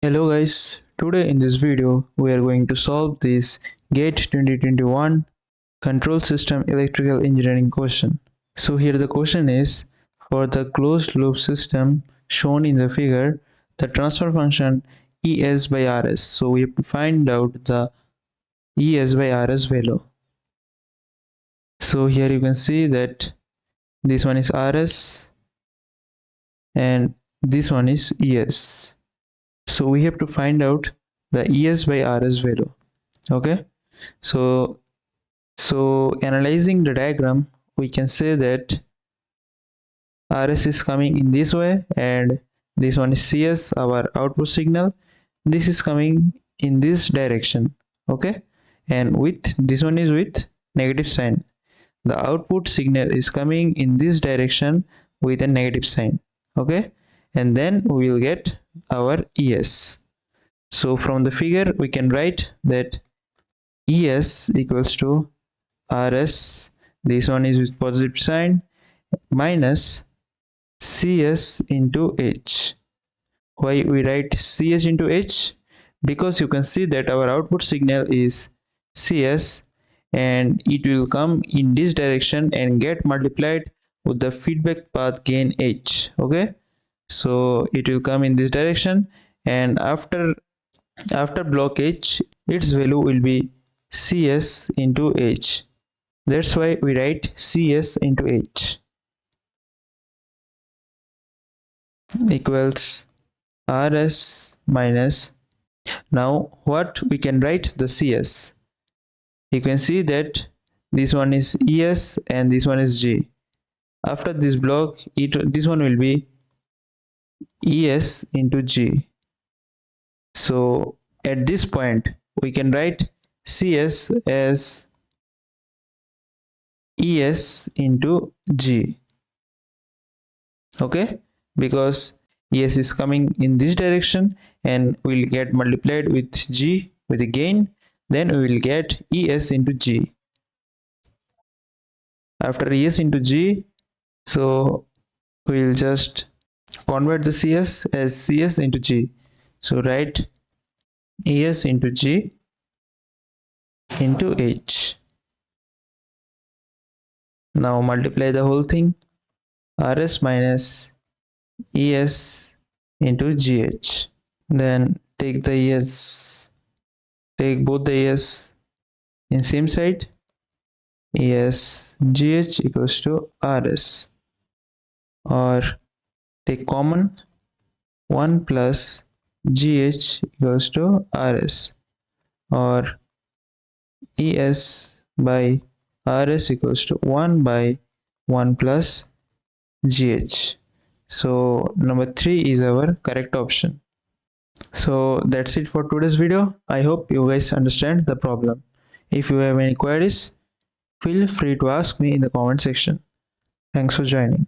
Hello guys, today in this video we are going to solve this GATE 2021 control system electrical engineering question. So here the question is, for the closed loop system shown in the figure, the transfer function ES by RS. So we have to find out the ES by RS value. So here you can see that this one is RS and this one is ES. So we have to find out the ES by RS value. Okay, so analyzing the diagram, we can say that RS is coming in this way and this one is CS, our output signal. This is coming in this direction. Okay, and with this one is with negative sign. The output signal is coming in this direction with a negative sign. Okay, and then we will get our ES. So from the figure we can write that ES equals to RS, this one is with positive sign, minus CS into H. Why we write CS into H? Because you can see that our output signal is CS and it will come in this direction and get multiplied with the feedback path gain H. Okay, so it will come in this direction, and after block H, its value will be CS into H. That's why we write CS into H equals RS minus. Now what we can write the CS? You can see that this one is ES and this one is G. After this block, this one will be ES into G. So at this point we can write CS as ES into G. Okay, because ES is coming in this direction and will get multiplied with G with a gain, then we will get ES into G. After ES into G, so we will just convert the CS as CS into G. So write ES into G into H. Now multiply the whole thing, RS minus ES into GH. Then take the ES, take both the ES in same side. ES GH equals to RS, or take common, 1 plus GH equals to RS, or ES by RS equals to 1 by 1 plus GH. So number 3 is our correct option. So that's it for today's video. I hope you guys understand the problem. If you have any queries, feel free to ask me in the comment section. Thanks for joining.